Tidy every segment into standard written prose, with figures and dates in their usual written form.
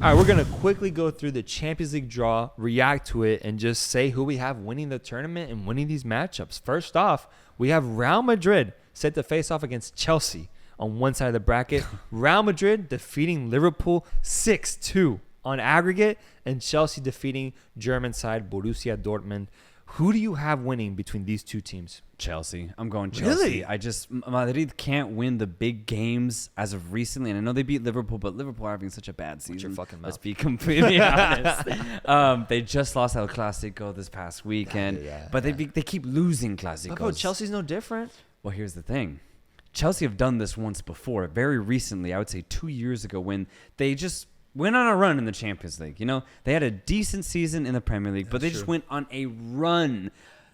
All right, we're going to quickly go through the Champions League draw, react to it, and just say who we have winning the tournament and winning these matchups. First off, we have Real Madrid set to face off against Chelsea on one side of the bracket. Real Madrid defeating Liverpool 6-2 on aggregate, and Chelsea defeating German side Borussia Dortmund. Who do you have winning between these two teams? Chelsea. I'm going Chelsea. Really? Madrid can't win the big games as of recently. And I know they beat Liverpool, but Liverpool are having such a bad season. Watch your fucking mouth. Let's be completely honest. They just lost El Clasico this past weekend, but they keep losing Clásicos. But Chelsea's no different. Well, here's the thing. Chelsea have done this once before, very recently, I would say 2 years ago, when they just went on a run in the Champions League. You know, they had a decent season in the Premier League, but they just went on a run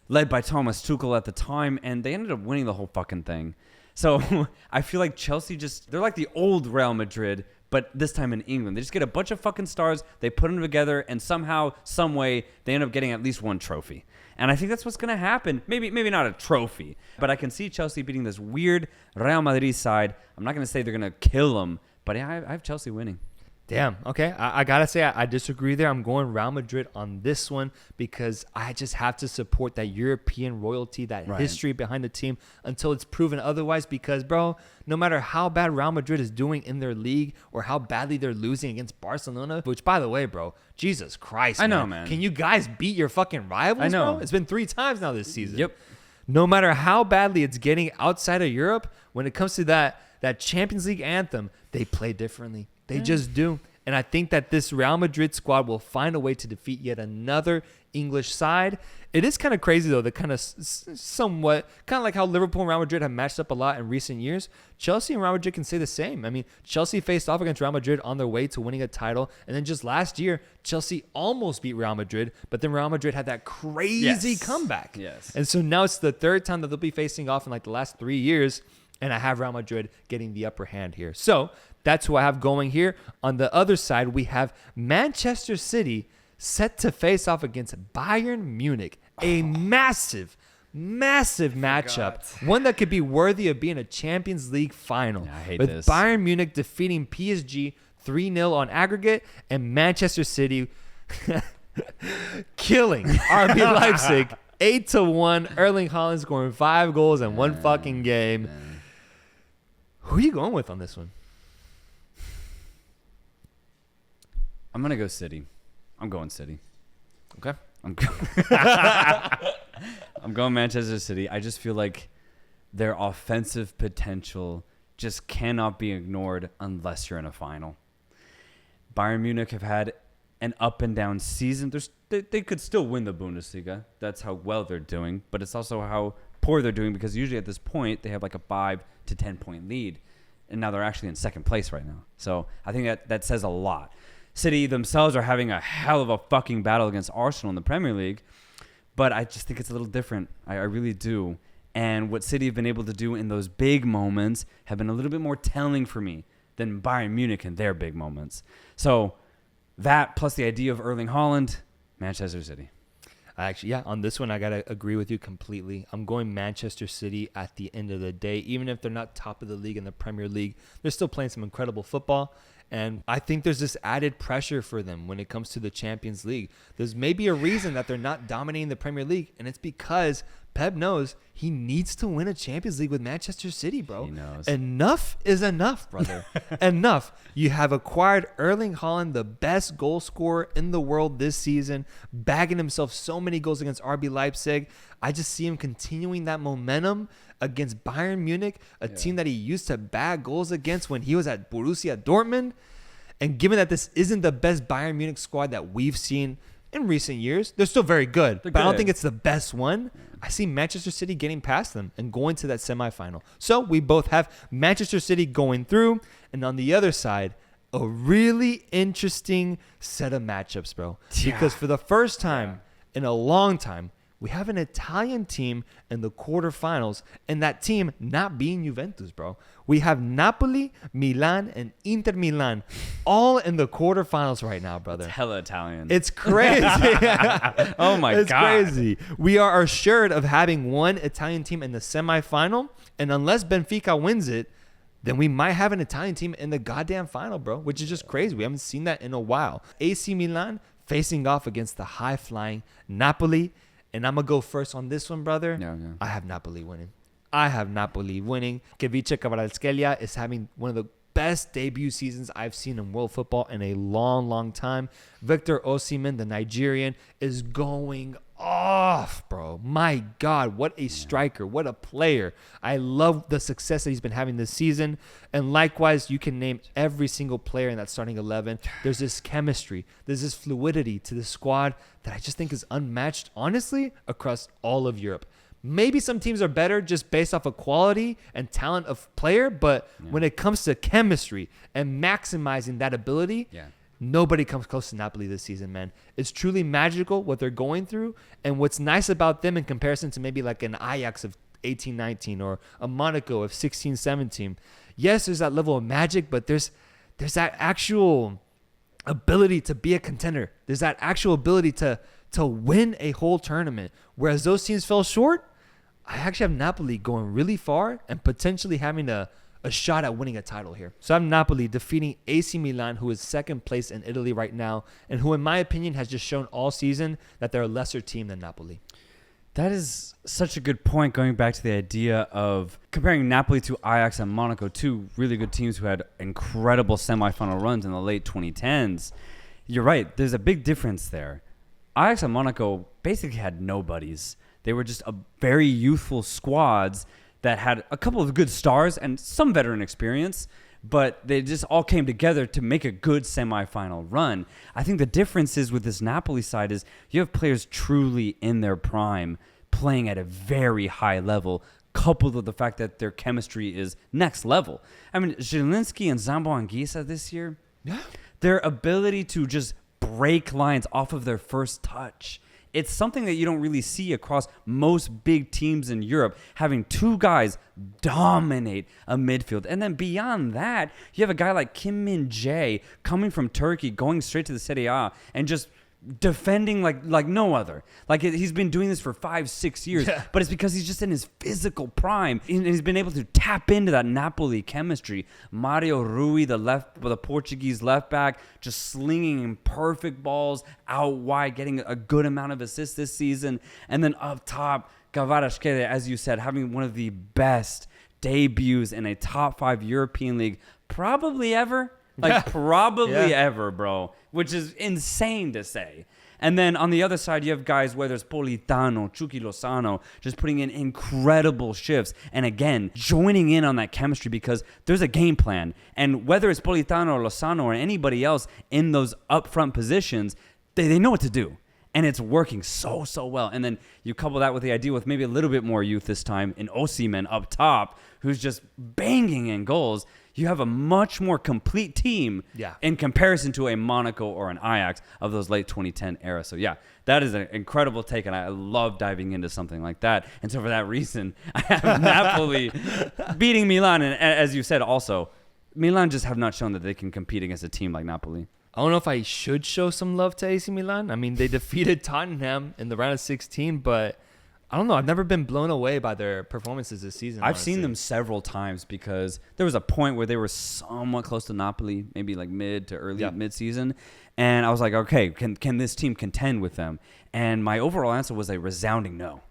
led by Thomas Tuchel at the time, and they ended up winning the whole fucking thing. So I feel like Chelsea they're like the old Real Madrid, but this time in England. They just get a bunch of fucking stars, they put them together, and somehow, some way, they end up getting at least one trophy. And I think that's what's going to happen. Maybe not a trophy, but I can see Chelsea beating this weird Real Madrid side. I'm not going to say they're going to kill them, but I have Chelsea winning. Damn. Okay. I got to say, I disagree there. I'm going Real Madrid on this one because I just have to support that European royalty, that history behind the team until it's proven otherwise. Because, bro, no matter how bad Real Madrid is doing in their league or how badly they're losing against Barcelona, which, by the way, bro, Jesus Christ, I know, man. Can you guys beat your fucking rivals, I know. bro? It's been 3 times now this season. Yep. No matter how badly it's getting outside of Europe, when it comes to that Champions League anthem, they play differently. They just do. And I think that this Real Madrid squad will find a way to defeat yet another English side. It is kind of crazy, though, the kind of somewhat, kind of like how Liverpool and Real Madrid have matched up a lot in recent years. Chelsea and Real Madrid can say the same. I mean, Chelsea faced off against Real Madrid on their way to winning a title. And then just last year, Chelsea almost beat Real Madrid, but then Real Madrid had that crazy comeback. Yes. And so now it's the third time that they'll be facing off in like the last 3 years. And I have Real Madrid getting the upper hand here. So that's who I have going here. On the other side, we have Manchester City set to face off against Bayern Munich. A massive matchup. One that could be worthy of being a Champions League final. Yeah, I hate with this. Bayern Munich defeating PSG 3-0 on aggregate and Manchester City killing RB Leipzig 8-1. Erling Haaland scoring 5 goals in one fucking game. Who are you going with on this one? I'm going to go City. I'm going City. Okay. I'm going Manchester City. I just feel like their offensive potential just cannot be ignored unless you're in a final. Bayern Munich have had an up and down season. They could still win the Bundesliga. That's how well they're doing, but it's also how poor they're doing because usually at this point they have like a 5 to 10 point lead, and now they're actually in second place right now. So I think that says a lot. City themselves are having a hell of a fucking battle against Arsenal in the Premier League, but I just think it's a little different. I really do. And what City have been able to do in those big moments have been a little bit more telling for me than Bayern Munich in their big moments. So that plus the idea of Erling Haaland, Manchester City. Actually, on this one, I got to agree with you completely. I'm going Manchester City at the end of the day. Even if they're not top of the league in the Premier League, they're still playing some incredible football. And I think there's this added pressure for them when it comes to the Champions League. There's maybe a reason that they're not dominating the Premier League, and it's because Pep knows he needs to win a Champions League with Manchester City, bro. He knows. Enough is enough, brother. Enough. You have acquired Erling Haaland, the best goal scorer in the world this season, bagging himself so many goals against RB Leipzig. I just see him continuing that momentum against Bayern Munich, a team that he used to bag goals against when he was at Borussia Dortmund. And given that this isn't the best Bayern Munich squad that we've seen in recent years, they're still very good, but I don't think it's the best one. I see Manchester City getting past them and going to that semifinal. So we both have Manchester City going through, and on the other side, a really interesting set of matchups, bro. Because for the first time in a long time, we have an Italian team in the quarterfinals, and that team not being Juventus, bro. We have Napoli, Milan, and Inter Milan all in the quarterfinals right now, brother. It's hella Italian. It's crazy. Oh, my God. It's crazy. We are assured of having one Italian team in the semifinal, and unless Benfica wins it, then we might have an Italian team in the goddamn final, bro, which is just crazy. We haven't seen that in a while. AC Milan facing off against the high-flying Napoli. And I'm going to go first on this one, brother. Yeah. I have Napoli winning. Kevice Kvaratskhelia is having one of the best debut seasons I've seen in world football in a long, long time. Victor Osimhen, the Nigerian, is going off, bro. My God, what a striker. What a player. I love the success that he's been having this season. And likewise, you can name every single player in that starting 11. There's this chemistry. There's this fluidity to the squad that I just think is unmatched, honestly, across all of Europe. Maybe some teams are better just based off of quality and talent of player, but when it comes to chemistry and maximizing that ability, nobody comes close to Napoli this season, man. It's truly magical what they're going through, and what's nice about them in comparison to maybe like an Ajax of 18-19 or a Monaco of 16-17. Yes, there's that level of magic, but there's that actual ability to be a contender. There's that actual ability to win a whole tournament, whereas those teams fell short. I actually have Napoli going really far and potentially having a shot at winning a title here. So I have Napoli defeating AC Milan, who is second place in Italy right now, and who, in my opinion, has just shown all season that they're a lesser team than Napoli. That is such a good point, going back to the idea of comparing Napoli to Ajax and Monaco, two really good teams who had incredible semifinal runs in the late 2010s. You're right. There's a big difference there. Ajax and Monaco basically had nobodies. They were just a very youthful squads that had a couple of good stars and some veteran experience, but they just all came together to make a good semifinal run. I think the difference is with this Napoli side is you have players truly in their prime playing at a very high level, coupled with the fact that their chemistry is next level. I mean, Zielinski and Zambo Anguissa this year, their ability to just break lines off of their first touch. It's something that you don't really see across most big teams in Europe, having two guys dominate a midfield. And then beyond that, you have a guy like Kim Min-jae coming from Turkey, going straight to the Serie A and just defending like no other. Like he's been doing this for 5-6 years, but it's because he's just in his physical prime. And he's been able to tap into that Napoli chemistry. Mario Rui, the Portuguese left back, just slinging perfect balls out wide, getting a good amount of assists this season. And then up top, Kvaratskhelia, as you said, having one of the best debuts in a top 5 European league probably ever. Ever, bro, which is insane to say. And then on the other side, you have guys, whether it's Politano, Chucky Lozano, just putting in incredible shifts. And again, joining in on that chemistry because there's a game plan. And whether it's Politano or Lozano or anybody else in those upfront positions, they know what to do. And it's working so well. And then you couple that with the idea with maybe a little bit more youth this time in Osimhen up top, who's just banging in goals. You have a much more complete team in comparison to a Monaco or an Ajax of those late 2010 era. So, that is an incredible take, and I love diving into something like that. And so for that reason, I have Napoli beating Milan. And as you said also, Milan just have not shown that they can compete against a team like Napoli. I don't know if I should show some love to AC Milan. I mean, they defeated Tottenham in the round of 16, but I don't know. I've never been blown away by their performances this season. I've seen them several times because there was a point where they were somewhat close to Napoli, maybe like mid to early mid-season. And I was like, okay, can this team contend with them? And my overall answer was a resounding no.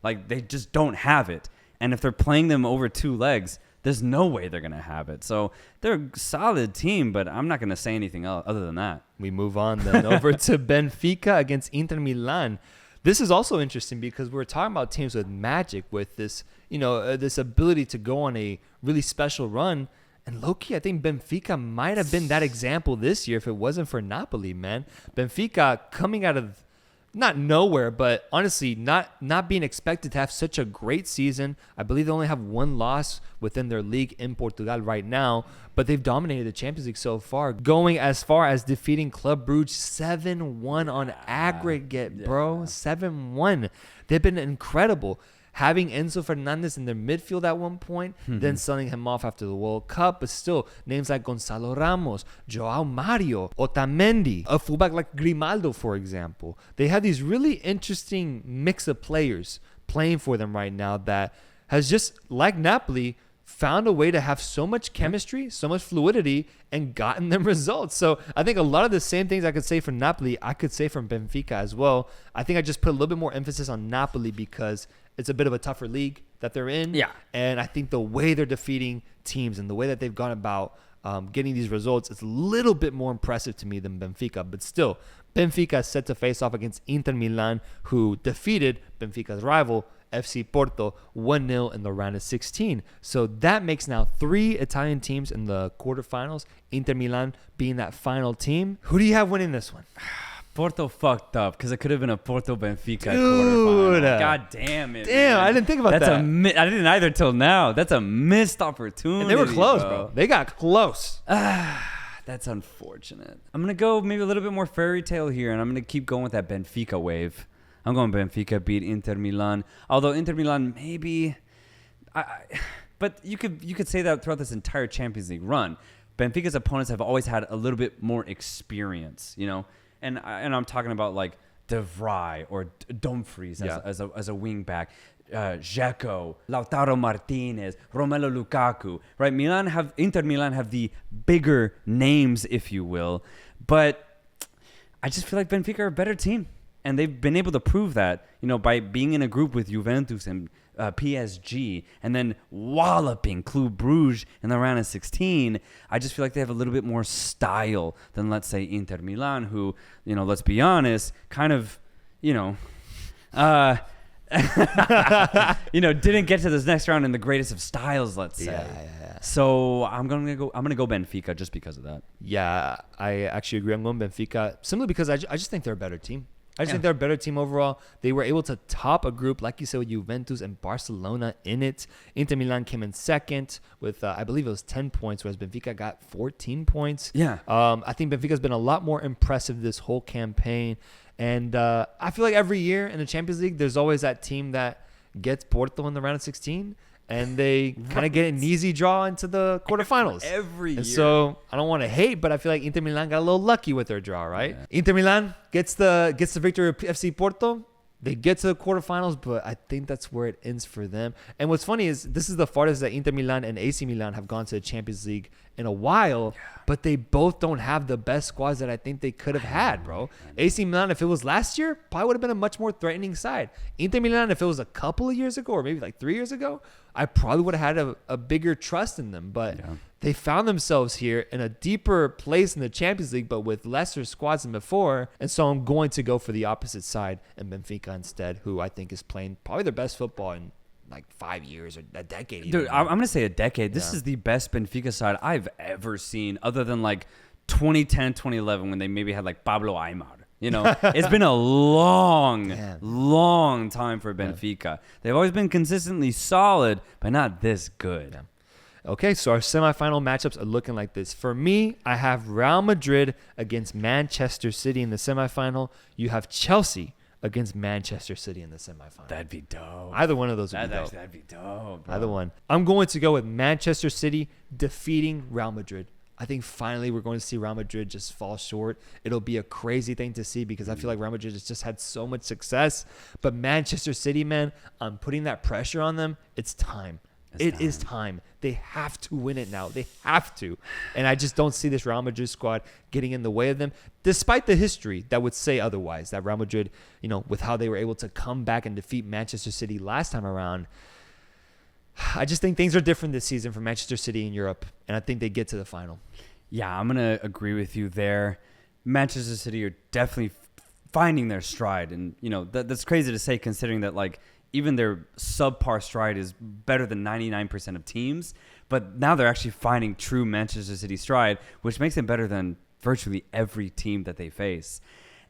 Like, they just don't have it. And if they're playing them over 2 legs, there's no way they're going to have it. So they're a solid team, but I'm not going to say anything else other than that. We move on then over to Benfica against Inter Milan. This is also interesting because we're talking about teams with magic, with this, this ability to go on a really special run. And low-key, I think Benfica might have been that example this year if it wasn't for Napoli, man. Benfica coming out of not nowhere, but honestly, not being expected to have such a great season. I believe they only have 1 loss within their league in Portugal right now, but they've dominated the Champions League so far, going as far as defeating Club Brugge 7-1 on aggregate, bro. 7-1. They've been incredible. Having Enzo Fernandez in their midfield at one point, then selling him off after the World Cup, but still, names like Gonzalo Ramos, Joao Mario, Otamendi, a fullback like Grimaldo, for example. They have these really interesting mix of players playing for them right now that has just, like Napoli, found a way to have so much chemistry, so much fluidity, and gotten them results. So I think a lot of the same things I could say from Napoli, I could say from Benfica as well. I think I just put a little bit more emphasis on Napoli because it's a bit of a tougher league that they're in. Yeah. And I think the way they're defeating teams and the way that they've gone about getting these results is a little bit more impressive to me than Benfica. But still, Benfica is set to face off against Inter Milan, who defeated Benfica's rival, FC Porto, 1-0 in the round of 16. So that makes now 3 Italian teams in the quarterfinals, Inter Milan being that final team. Who do you have winning this one? Porto fucked up because it could have been a Porto Benfica quarterfinal. God damn it. Damn, man. I didn't think about that. I didn't either till now. That's a missed opportunity. And they were close, bro. They got close. That's unfortunate. I'm going to go maybe a little bit more fairy tale here, and I'm going to keep going with that Benfica wave. I'm going Benfica beat Inter Milan. Although Inter Milan maybe... but you could say that throughout this entire Champions League run. Benfica's opponents have always had a little bit more experience, you know? And I'm talking about like De Vrij or Dumfries as a wing back, Dzeko, Lautaro Martinez, Romelu Lukaku, right? Inter Milan have the bigger names, if you will, but I just feel like Benfica are a better team, and they've been able to prove that, you know, by being in a group with Juventus and PSG, and then walloping Club Brugge in the round of 16. I just feel like they have a little bit more style than, let's say, Inter Milan, who, you know, let's be honest, kind of, you know, didn't get to this next round in the greatest of styles, let's say. Yeah. So I'm gonna go Benfica just because of that. Yeah, I actually agree. I'm going Benfica simply because I just think they're a better team. I just think they're a better team overall. They were able to top a group, like you said, with Juventus and Barcelona in it. Inter Milan came in second with, I believe it was 10 points, whereas Benfica got 14 points. Yeah. I think Benfica's been a lot more impressive this whole campaign. And I feel like every year in the Champions League, there's always that team that gets Porto in the round of 16. And they kind of get an easy draw into the quarterfinals. Every year. And so I don't want to hate, but I feel like Inter Milan got a little lucky with their draw, right? Yeah. Inter Milan gets the victory of FC Porto. They get to the quarterfinals, but I think that's where it ends for them. And what's funny is this is the farthest that Inter Milan and AC Milan have gone to the Champions League in a while, but they both don't have the best squads that I think they could have had, bro. AC Milan, if it was last year, probably would have been a much more threatening side. Inter Milan, if it was a couple of years ago or maybe like 3 years ago, I probably would have had a bigger trust in them. But they found themselves here in a deeper place in the Champions League, but with lesser squads than before. And so I'm going to go for the opposite side and Benfica instead, who I think is playing probably their best football in like 5 years or a decade. Dude, I'm going to say a decade. This is the best Benfica side I've ever seen, other than like 2010, 2011, when they maybe had like Pablo Aimar. You know, it's been a long time for Benfica. Yeah. They've always been consistently solid, but not this good. Yeah. Okay, so our semifinal matchups are looking like this. For me, I have Real Madrid against Manchester City in the semifinal. You have Chelsea against Manchester City in the semifinal. That'd be dope. Either one of those would be dope. That'd be dope, bro. Either one. I'm going to go with Manchester City defeating Real Madrid. I think finally we're going to see Real Madrid just fall short. It'll be a crazy thing to see because I feel like Real Madrid has just had so much success. But Manchester City, man, I'm putting that pressure on them. It's time. It is time. They have to win it now. They have to. And I just don't see this Real Madrid squad getting in the way of them, despite the history that would say otherwise, that Real Madrid, you know, with how they were able to come back and defeat Manchester City last time around. I just think things are different this season for Manchester City in Europe, and I think they get to the final. Yeah, I'm going to agree with you there. Manchester City are definitely finding their stride, and you know that's crazy to say considering that like even their subpar stride is better than 99% of teams, but now they're actually finding true Manchester City stride, which makes them better than virtually every team that they face.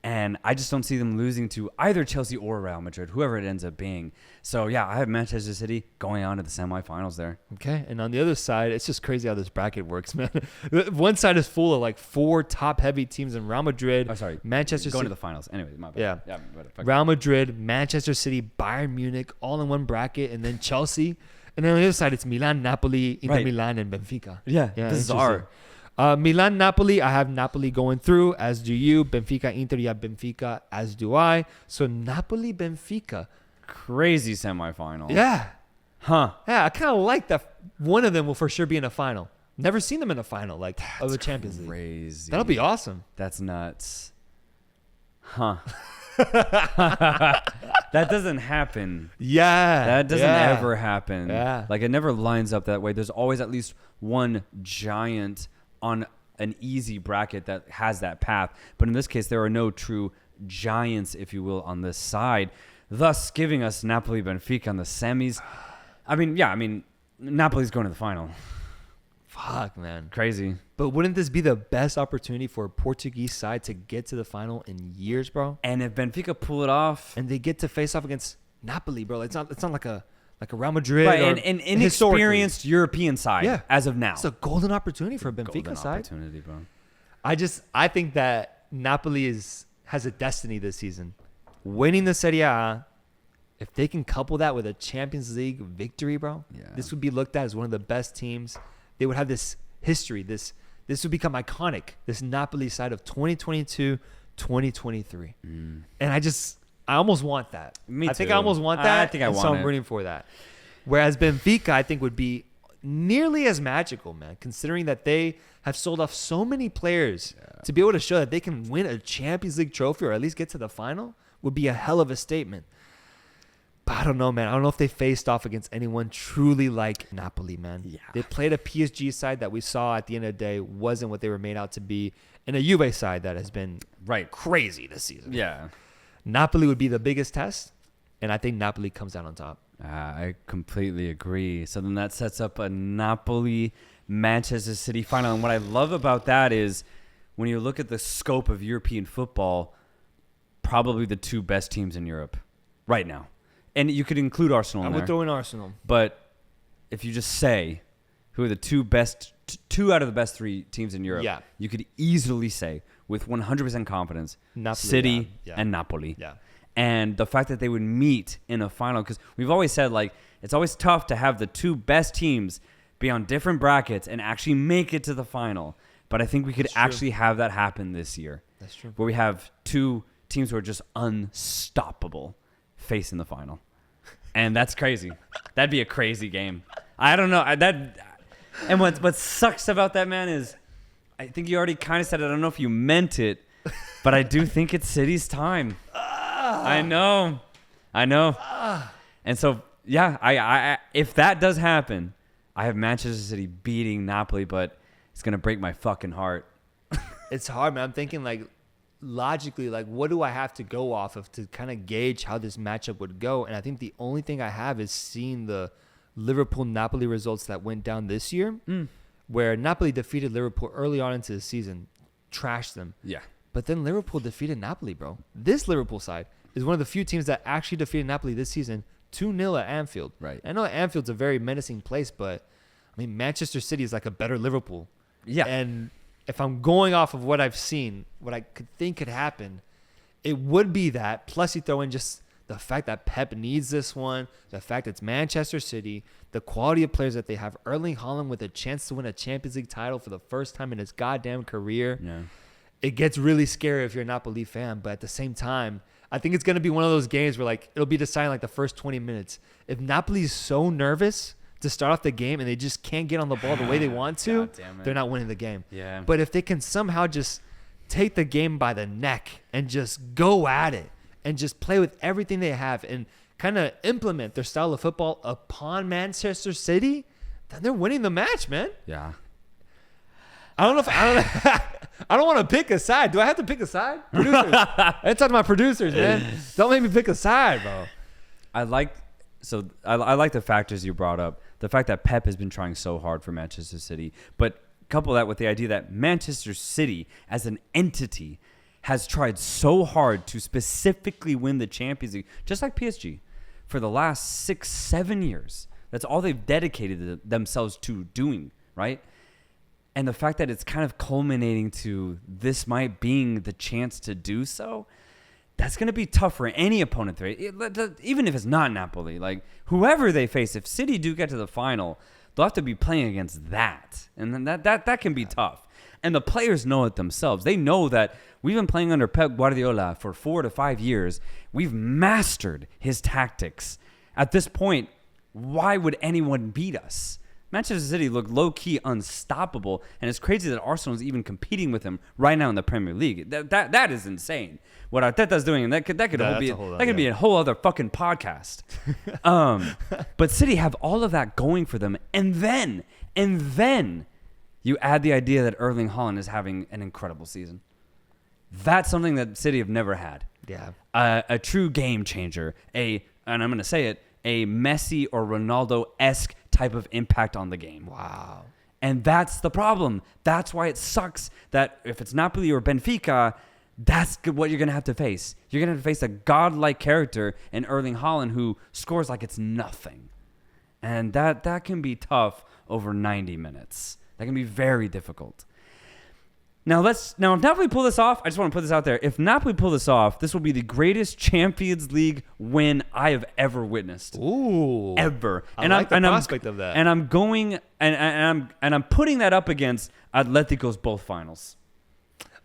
And I just don't see them losing to either Chelsea or Real Madrid, whoever it ends up being. So, yeah, I have Manchester City going on to the semifinals there. Okay, and on the other side, it's just crazy how this bracket works, man. One side is full of like 4 top-heavy teams in Real Madrid. Oh, sorry. Manchester City. Going to the finals. Anyway, my bad. Yeah. Real Madrid, Manchester City, Bayern Munich, all in one bracket, and then Chelsea. And then on the other side, it's Milan, Napoli, Inter Milan, and Benfica. Yeah bizarre. Milan, Napoli, I have Napoli going through, as do you. Benfica, Inter, you have Benfica, as do I. So Napoli, Benfica. Crazy semifinal. Yeah. Huh. Yeah, I kind of like that. One of them will for sure be in a final. Never seen them in a final like of the Champions League. Crazy. That'll be awesome. That's nuts. Huh. That doesn't happen. Yeah. That doesn't ever happen. Yeah. Like, it never lines up that way. There's always at least one giant on an easy bracket that has that path. But in this case, there are no true giants, if you will, on this side, thus giving us Napoli Benfica on the semis. I mean, Napoli's going to the final. Fuck, man. Crazy. But wouldn't this be the best opportunity for a Portuguese side to get to the final in years, bro? And if Benfica pull it off, And they get to face off against Napoli, bro. It's not like a Real Madrid right, or an inexperienced European side, Yeah. as of now. It's a golden opportunity for a Golden Benfica side. opportunity, bro. I think that Napoli has a destiny this season. Winning the Serie A, if they can couple that with a Champions League victory, bro, Yeah. this would be looked at as one of the best teams. They would have this history. This would become iconic. This Napoli side of 2022, 2023. And I almost want that. Me I think too. I almost want that. I think I and want so it. I'm rooting for that. Whereas Benfica, I think, would be nearly as magical, man, considering that they have sold off so many players to be able to show that they can win a Champions League trophy or at least get to the final would be a hell of a statement. But I don't know, man. I don't know if they faced off against anyone truly like Napoli, man. Yeah. They played a PSG side that we saw at the end of the day wasn't what they were made out to be, and a Juve side that has been crazy this season. Yeah. Napoli would be the biggest test, and I think Napoli comes out on top. I completely agree. So then that sets up a Napoli-Manchester City final. And what I love about that is when you look at the scope of European football, probably the two best teams in Europe right now. And you could include Arsenal I in would there. throw in Arsenal. But if you just say who are the two out of the best three teams in Europe, you could easily say with 100% confidence, Napoli, City yeah. and Napoli. Yeah. And the fact that they would meet in a final, because we've always said, like, it's always tough to have the two best teams be on different brackets and actually make it to the final. But I think we could actually have that happen this year. That's true. Where we have two teams who are just unstoppable facing the final. And that's crazy. That'd be a crazy game. I don't know. And what sucks about that, man, is I think you already kind of said it. I don't know if you meant it, but I do think it's City's time. I know. And so, yeah, I if that does happen, I have Manchester City beating Napoli, but it's going to break my fucking heart. It's hard, man. I'm thinking, like, logically, like, what do I have to go off of to kind of gauge how this matchup would go? And I think the only thing I have is seeing the Liverpool-Napoli results that went down this year, where Napoli defeated Liverpool early on into the season, trashed them. Yeah. But then Liverpool defeated Napoli, bro. This Liverpool side is one of the few teams that actually defeated Napoli this season 2-0 at Anfield. Right. I know Anfield's a very menacing place, but, I mean, Manchester City is like a better Liverpool. Yeah. And if I'm going off of what I've seen, what I could think could happen, it would be that. Plus, you throw in just the fact that Pep needs this one, the fact it's Manchester City, the quality of players that they have. Erling Haaland with a chance to win a Champions League title for the first time in his goddamn career. Yeah. It gets really scary if you're a Napoli fan, but at the same time, I think it's going to be one of those games where, like, it'll be decided like the first 20 minutes. If Napoli's so nervous to start off the game and they just can't get on the ball the way they want to, they're not winning the game. Yeah. But if they can somehow just take the game by the neck and just go at it and just play with everything they have and kind of implement their style of football upon Manchester City, then they're winning the match, man. Yeah. I don't want to pick a side. Do I have to pick a side? Producers. I talk to my producers, man. Don't make me pick a side, bro. I like the factors you brought up. The fact that Pep has been trying so hard for Manchester City, but couple that with the idea that Manchester City as an entity has tried so hard to specifically win the Champions League, just like PSG, for the last 6-7 years. That's all they've dedicated themselves to doing, right? And the fact that it's kind of culminating to this might being the chance to do so, that's going to be tough for any opponent, right? Even if it's not Napoli. Like, whoever they face, if City do get to the final, they'll have to be playing against that. And then that can be tough. And the players know it themselves. They know that we've been playing under Pep Guardiola for 4 to 5 years. We've mastered his tactics. At this point, Why would anyone beat us? Manchester City look low-key unstoppable, and it's crazy that Arsenal is even competing with them right now in the Premier League. That is insane. What Arteta's doing, and that could be a whole other fucking podcast. But City have all of that going for them, and then you add the idea that Erling Haaland is having an incredible season. That's something that City have never had. Yeah. A true game changer. And I'm going to say it, a Messi or Ronaldo-esque type of impact on the game. Wow. And that's the problem. That's why it sucks that if it's Napoli or Benfica, that's what you're going to have to face. You're going to have to face a godlike character in Erling Haaland who scores like it's nothing. And that can be tough over 90 minutes. That can be very difficult. Now if Napoli pull this off, I just want to put this out there. If Napoli pull this off, this will be the greatest Champions League win I have ever witnessed. Ooh. Ever. I like the prospect of that. And I'm going and I'm putting that up against Atletico's both finals.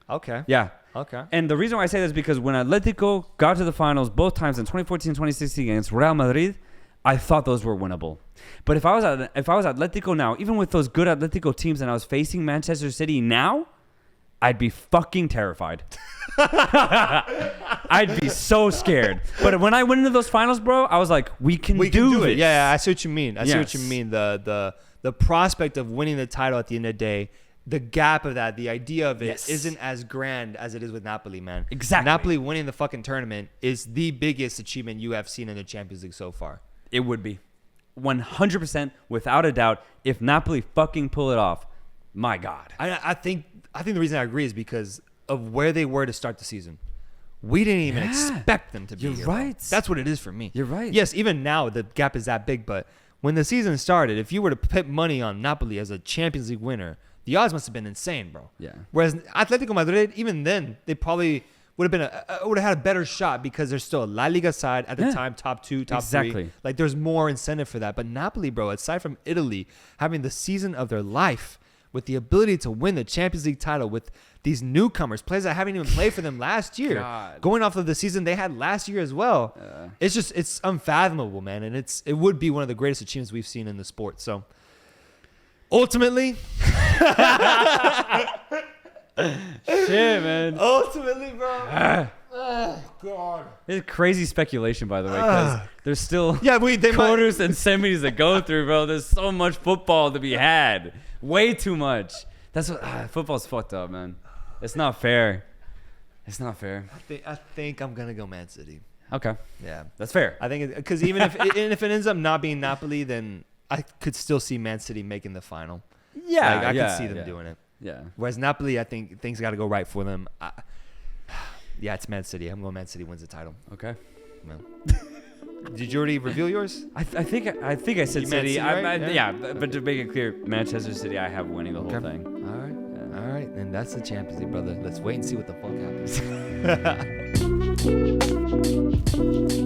Okay. Yeah. Okay. And the reason why I say this is because when Atletico got to the finals both times in 2014 and 2016 against Real Madrid, I thought those were winnable. But if I was Atletico now, even with those good Atletico teams and I was facing Manchester City now, I'd be fucking terrified. I'd be so scared. But when I went into those finals, bro, I was like, we can do it. Yeah, I see what you mean. I see what you mean. The prospect of winning the title at the end of the day, the gap of that, the idea of it isn't as grand as it is with Napoli, man. Exactly. Napoli winning the fucking tournament is the biggest achievement you have seen in the Champions League so far. It would be. 100% without a doubt. If Napoli fucking pull it off, my God. I think the reason I agree is because of where they were to start the season. We didn't even expect them to be here. You're right. That's what it is for me. You're right. Yes, even now the gap is that big, but when the season started, if you were to put money on Napoli as a Champions League winner, the odds must have been insane, bro. Yeah. Whereas Atletico Madrid, even then, they probably would have had a better shot because there's still a La Liga side at the time, top 2, top 3. Like there's more incentive for that. But Napoli, bro, aside from Italy having the season of their life, with the ability to win the Champions League title with these newcomers, players that haven't even played for them last year, going off of the season they had last year as well. It's unfathomable, man. And it would be one of the greatest achievements we've seen in the sport. So ultimately, shit, man. Ultimately, bro. Oh, God. It's crazy speculation, by the way, because there's still quarters and semis to go through, bro. There's so much football to be had. Way too much. That's what football's fucked up, man. It's not fair. It's not fair. I think I'm gonna go Man City. Okay. Yeah, that's fair. I think because even if it ends up not being Napoli, then I could still see Man City making the final. Yeah, I could see them doing it. Yeah. Whereas Napoli, I think things got to go right for them. Yeah, it's Man City. I'm going Man City wins the title. Okay. No. Did you already reveal yours? I think I said City. City, right? Yeah, but to make it clear, Manchester City, I have winning the whole thing. All right. Yeah. All right. And that's the Champions League, brother. Let's wait and see what the fuck happens.